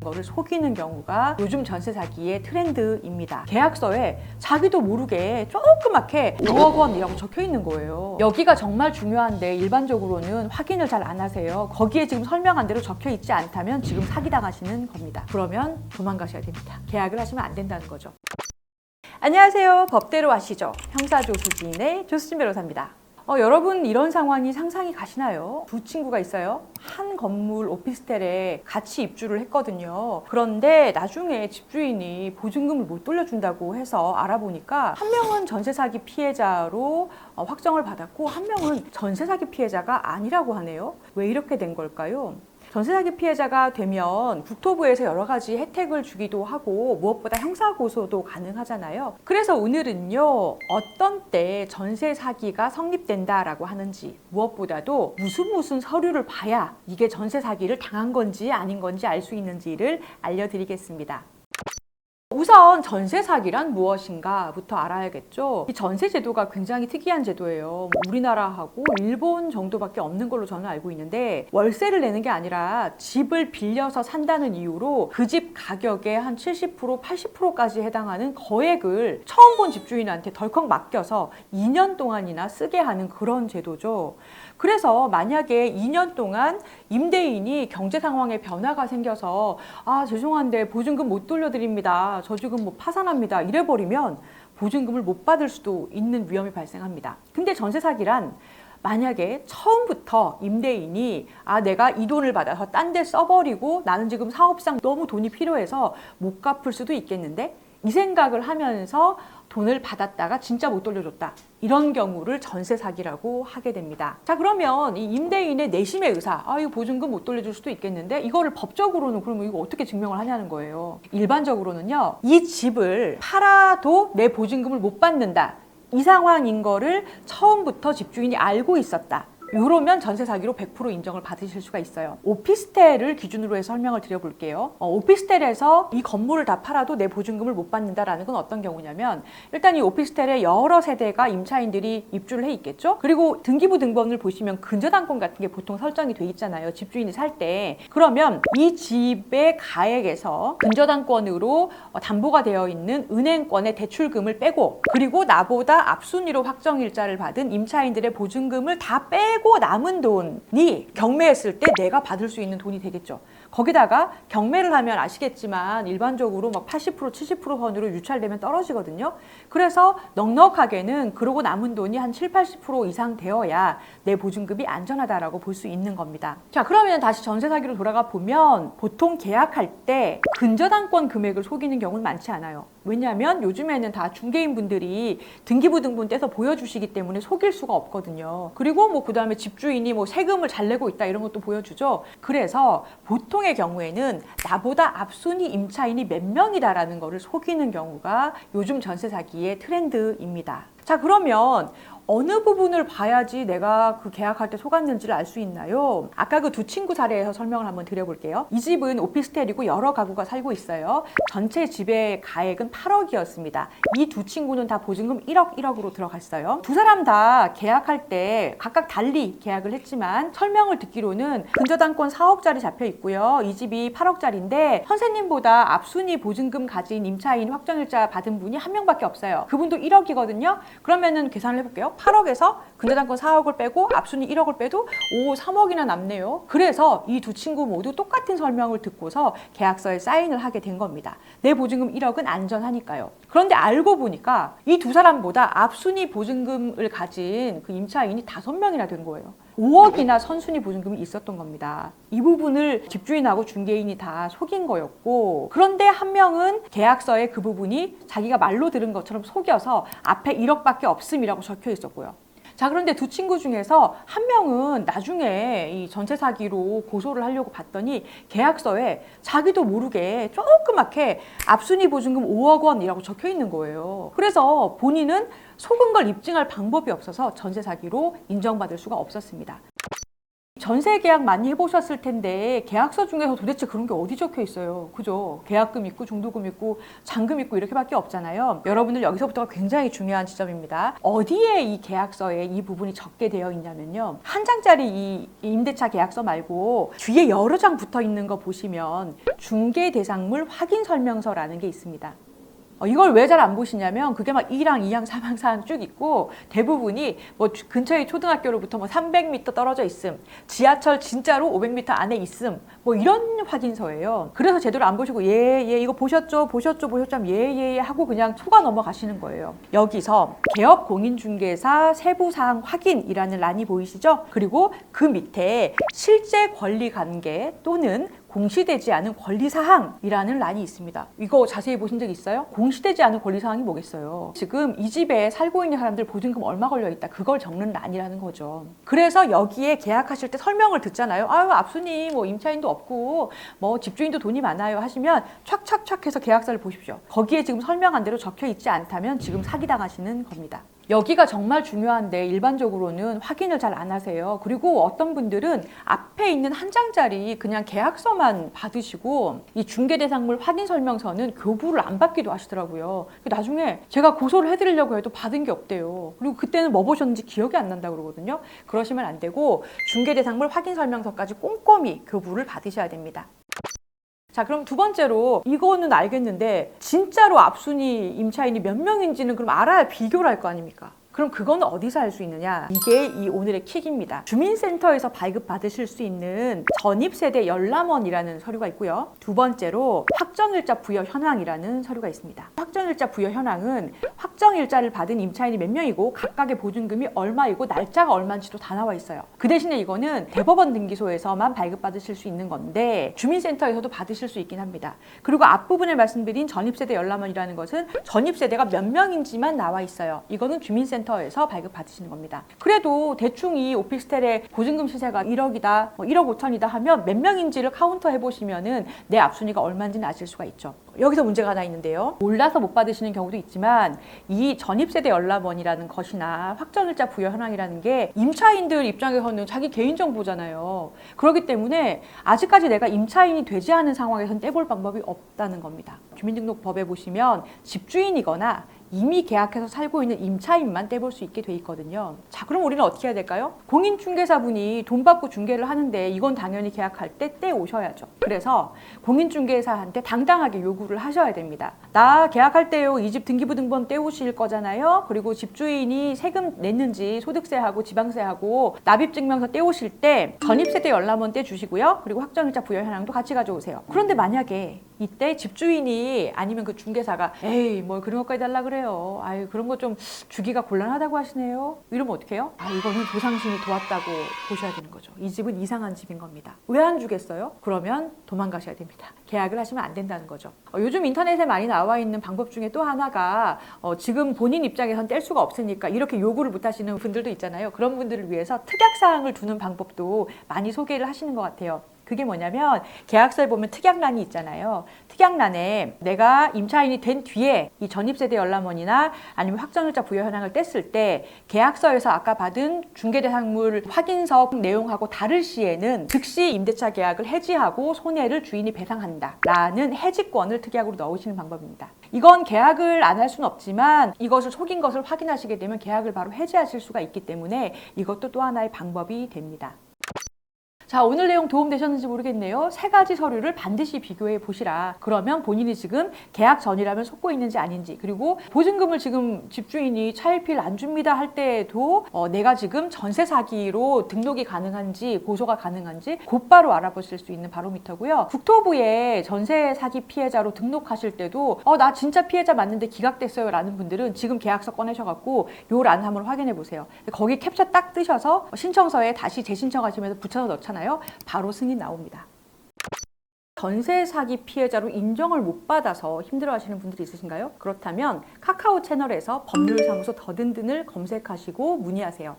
거를 속이는 경우가 요즘 전세 사기의 트렌드입니다. 계약서에 자기도 모르게 조그맣게 5억 원이라고 적혀 있는 거예요. 여기가 정말 중요한데 일반적으로는 확인을 잘 안 하세요. 거기에 지금 설명한 대로 적혀 있지 않다면 지금 사기당하시는 겁니다. 그러면 도망가셔야 됩니다. 계약을 하시면 안 된다는 거죠. 안녕하세요. 법대로 아시죠? 형사조수지인의 조수진 변호사입니다. 여러분 이런 상황이 상상이 가시나요? 두 친구가 있어요. 한 건물 오피스텔에 같이 입주를 했거든요. 그런데 나중에 집주인이 보증금을 못 돌려준다고 해서 알아보니까 한 명은 전세 사기 피해자로 확정을 받았고 한 명은 전세 사기 피해자가 아니라고 하네요. 왜 이렇게 된 걸까요? 전세 사기 피해자가 되면 국토부에서 여러 가지 혜택을 주기도 하고 무엇보다 형사고소도 가능하잖아요. 그래서 오늘은요, 어떤 때 전세 사기가 성립된다라고 하는지, 무엇보다도 무슨 서류를 봐야 이게 전세 사기를 당한 건지 아닌 건지 알 수 있는지를 알려드리겠습니다. 우선 전세 사기란 무엇인가부터 알아야겠죠. 이 전세 제도가 굉장히 특이한 제도예요. 우리나라하고 일본 정도밖에 없는 걸로 저는 알고 있는데, 월세를 내는 게 아니라 집을 빌려서 산다는 이유로 그 집 가격의 한 70%, 80%까지 해당하는 거액을 처음 본 집주인한테 덜컥 맡겨서 2년 동안이나 쓰게 하는 그런 제도죠. 그래서 만약에 2년 동안 임대인이 경제 상황에 변화가 생겨서 죄송한데 보증금 못 돌려드립니다. 저 지금 파산합니다. 이래버리면 보증금을 못 받을 수도 있는 위험이 발생합니다. 근데 전세 사기란 만약에 처음부터 임대인이 내가 이 돈을 받아서 딴 데 써버리고 나는 지금 사업상 너무 돈이 필요해서 못 갚을 수도 있겠는데 이 생각을 하면서 돈을 받았다가 진짜 못 돌려줬다. 이런 경우를 전세 사기라고 하게 됩니다. 자, 그러면 이 임대인의 내심의 의사, 이거 보증금 못 돌려줄 수도 있겠는데 이거를 법적으로는 그러면 이거 어떻게 증명을 하냐는 거예요. 일반적으로는요, 이 집을 팔아도 내 보증금을 못 받는다. 이 상황인 거를 처음부터 집주인이 알고 있었다. 이러면 전세 사기로 100% 인정을 받으실 수가 있어요. 오피스텔을 기준으로 해서 설명을 드려볼게요. 오피스텔에서 이 건물을 다 팔아도 내 보증금을 못 받는다라는 건 어떤 경우냐면, 일단 이 오피스텔에 여러 세대가 임차인들이 입주를 해 있겠죠. 그리고 등기부 등본을 보시면 근저당권 같은 게 보통 설정이 돼 있잖아요. 집주인이 살 때. 그러면 이 집의 가액에서 근저당권으로 담보가 되어 있는 은행권의 대출금을 빼고, 그리고 나보다 앞순위로 확정일자를 받은 임차인들의 보증금을 다 빼고 남은 돈이 경매했을 때 내가 받을 수 있는 돈이 되겠죠. 거기다가 경매를 하면 아시겠지만 일반적으로 80%, 70% 선으로 유찰되면 떨어지거든요. 그래서 넉넉하게는 그러고 남은 돈이 한 7, 80% 이상 되어야 내 보증금이 안전하다라고 볼 수 있는 겁니다. 자, 그러면 다시 전세 사기로 돌아가 보면 보통 계약할 때 근저당권 금액을 속이는 경우는 많지 않아요. 왜냐하면 요즘에는 다 중개인분들이 등기부 등본 떼서 보여주시기 때문에 속일 수가 없거든요. 그리고 그 다음에 집주인이 세금을 잘 내고 있다 이런 것도 보여주죠. 그래서 보통의 경우에는 나보다 앞순위 임차인이 몇 명이다라는 거를 속이는 경우가 요즘 전세 사기의 트렌드입니다. 자, 그러면 어느 부분을 봐야지 내가 그 계약할 때 속았는지를 알 수 있나요? 아까 그 두 친구 사례에서 설명을 한번 드려볼게요. 이 집은 오피스텔이고 여러 가구가 살고 있어요. 전체 집의 가액은 8억이었습니다. 이 두 친구는 다 보증금 1억으로 들어갔어요. 두 사람 다 계약할 때 각각 달리 계약을 했지만 설명을 듣기로는 근저당권 4억짜리 잡혀 있고요. 이 집이 8억짜리인데 선생님보다 앞순위 보증금 가진 임차인 확정일자 받은 분이 한 명밖에 없어요. 그분도 1억이거든요. 그러면은 계산을 해볼게요. 8억에서 근저당권 4억을 빼고 앞순위 1억을 빼도 3억이나 남네요. 그래서 이 두 친구 모두 똑같은 설명을 듣고서 계약서에 사인을 하게 된 겁니다. 내 보증금 1억은 안전하니까요. 그런데 알고 보니까 이 두 사람보다 앞순위 보증금을 가진 그 임차인이 5명이나 된 거예요. 5억이나 선순위 보증금이 있었던 겁니다. 이 부분을 집주인하고 중개인이 다 속인 거였고, 그런데 한 명은 계약서에 그 부분이 자기가 말로 들은 것처럼 속여서 앞에 1억밖에 없음이라고 적혀 있었고요. 자, 그런데 두 친구 중에서 한 명은 나중에 이 전세 사기로 고소를 하려고 봤더니 계약서에 자기도 모르게 조그맣게 앞순위 보증금 5억 원이라고 적혀 있는 거예요. 그래서 본인은 속은 걸 입증할 방법이 없어서 전세 사기로 인정받을 수가 없었습니다. 전세 계약 많이 해보셨을 텐데 계약서 중에서 도대체 그런 게 어디 적혀 있어요? 그죠? 계약금 있고 중도금 있고 잔금 있고 이렇게밖에 없잖아요. 여러분들 여기서부터가 굉장히 중요한 지점입니다. 어디에 이 계약서에 이 부분이 적게 되어 있냐면요. 한 장짜리 이 임대차 계약서 말고 뒤에 여러 장 붙어 있는 거 보시면 중개대상물 확인 설명서라는 게 있습니다. 이걸 왜 잘 안 보시냐면 그게 막 1항, 2항, 3항, 4항 쭉 있고 대부분이 뭐 근처의 초등학교로부터 뭐 300m 떨어져 있음, 지하철 진짜로 500m 안에 있음, 뭐 이런 확인서예요. 그래서 제대로 안 보시고 예 이거 보셨죠 하면 예 하고 그냥 속아 넘어가시는 거예요. 여기서 개업 공인중개사 세부사항 확인이라는 란이 보이시죠? 그리고 그 밑에 실제 권리 관계 또는 공시되지 않은 권리사항이라는 란이 있습니다. 이거 자세히 보신 적 있어요? 공시되지 않은 권리사항이 뭐겠어요? 지금 이 집에 살고 있는 사람들 보증금 얼마 걸려있다. 그걸 적는 란이라는 거죠. 그래서 여기에 계약하실 때 설명을 듣잖아요. 아유, 앞순이 뭐 임차인도 없고 뭐 집주인도 돈이 많아요 하시면 촥촥촥 해서 계약서를 보십시오. 거기에 지금 설명한 대로 적혀 있지 않다면 지금 사기당하시는 겁니다. 여기가 정말 중요한데 일반적으로는 확인을 잘 안 하세요. 그리고 어떤 분들은 앞에 있는 한 장짜리 그냥 계약서만 받으시고 이 중개대상물 확인 설명서는 교부를 안 받기도 하시더라고요. 나중에 제가 고소를 해드리려고 해도 받은 게 없대요. 그리고 그때는 뭐 보셨는지 기억이 안 난다고 그러거든요. 그러시면 안 되고 중개대상물 확인 설명서까지 꼼꼼히 교부를 받으셔야 됩니다. 자, 그럼 두 번째로 이거는 알겠는데 진짜로 앞순위 임차인이 몇 명인지는 그럼 알아야 비교를 할 거 아닙니까? 그럼 그건 어디서 할 수 있느냐? 이게 이 오늘의 킥입니다. 주민센터에서 발급받으실 수 있는 전입세대 열람원이라는 서류가 있고요. 두 번째로 확정일자 부여 현황이라는 서류가 있습니다. 확정일자 부여 현황은 확정일자를 받은 임차인이 몇 명이고 각각의 보증금이 얼마이고 날짜가 얼마인지도 다 나와 있어요. 그 대신에 이거는 대법원 등기소에서만 발급받으실 수 있는 건데 주민센터에서도 받으실 수 있긴 합니다. 그리고 앞부분에 말씀드린 전입세대 열람원이라는 것은 전입세대가 몇 명인지만 나와 있어요. 이거는 주민센터 에서 발급받으시는 겁니다. 그래도 대충 이 오피스텔의 보증금 시세가 1억이다, 1억 5천이다 하면 몇 명인지를 카운터 해보시면은 내 앞순위가 얼마인지는 아실 수가 있죠. 여기서 문제가 하나 있는데요. 몰라서 못 받으시는 경우도 있지만 이 전입세대 열람원이라는 것이나 확정일자 부여 현황이라는 게 임차인들 입장에서는 자기 개인정보잖아요. 그렇기 때문에 아직까지 내가 임차인이 되지 않은 상황에서는 떼볼 방법이 없다는 겁니다. 주민등록법에 보시면 집주인이거나 이미 계약해서 살고 있는 임차인만 떼볼 수 있게 돼 있거든요. 자, 그럼 우리는 어떻게 해야 될까요? 공인중개사분이 돈 받고 중개를 하는데 이건 당연히 계약할 때 떼오셔야죠. 그래서 공인중개사한테 당당하게 요구를 하셔야 됩니다. 나 계약할 때요, 이 집 등기부등본 떼오실 거잖아요. 그리고 집주인이 세금 냈는지 소득세하고 지방세하고 납입증명서 떼오실 때 전입세대 열람원 떼주시고요. 그리고 확정일자 부여 현황도 같이 가져오세요. 그런데 만약에 이때 집주인이 아니면 그 중개사가 에이 뭘 그런 것까지 달라 그래요. 아유 그런 거 좀 주기가 곤란하다고 하시네요. 이러면 어떻게 해요? 이거는 조상신이 도왔다고 보셔야 되는 거죠. 이 집은 이상한 집인 겁니다. 왜 안 주겠어요? 그러면 도망가셔야 됩니다. 계약을 하시면 안 된다는 거죠. 요즘 인터넷에 많이 나와 있는 방법 중에 또 하나가 지금 본인 입장에선 뗄 수가 없으니까 이렇게 요구를 못 하시는 분들도 있잖아요. 그런 분들을 위해서 특약사항을 두는 방법도 많이 소개를 하시는 것 같아요. 그게 뭐냐면 계약서에 보면 특약란이 있잖아요. 특약란에 내가 임차인이 된 뒤에 이 전입세대 열람원이나 아니면 확정일자 부여 현황을 뗐을 때 계약서에서 아까 받은 중개대상물 확인서 내용하고 다를 시에는 즉시 임대차 계약을 해지하고 손해를 주인이 배상한다 라는 해지권을 특약으로 넣으시는 방법입니다. 이건 계약을 안 할 수는 없지만 이것을 속인 것을 확인하시게 되면 계약을 바로 해지하실 수가 있기 때문에 이것도 또 하나의 방법이 됩니다. 자, 오늘 내용 도움되셨는지 모르겠네요. 3가지 서류를 반드시 비교해 보시라. 그러면 본인이 지금 계약 전이라면 속고 있는지 아닌지, 그리고 보증금을 지금 집주인이 차일피일 안 줍니다 할 때에도 내가 지금 전세 사기로 등록이 가능한지 고소가 가능한지 곧바로 알아보실 수 있는 바로미터고요. 국토부에 전세 사기 피해자로 등록하실 때도 나 진짜 피해자 맞는데 기각됐어요 라는 분들은 지금 계약서 꺼내셔갖고 요 란 한번 확인해 보세요. 거기 캡처 딱 뜨셔서 신청서에 다시 재신청하시면서 붙여서 넣잖아요. 바로 승인 나옵니다. 전세 사기 피해자로 인정을 못 받아서 힘들어하시는 분들이 있으신가요? 그렇다면 카카오 채널에서 법률사무소 더든든을 검색하시고 문의하세요.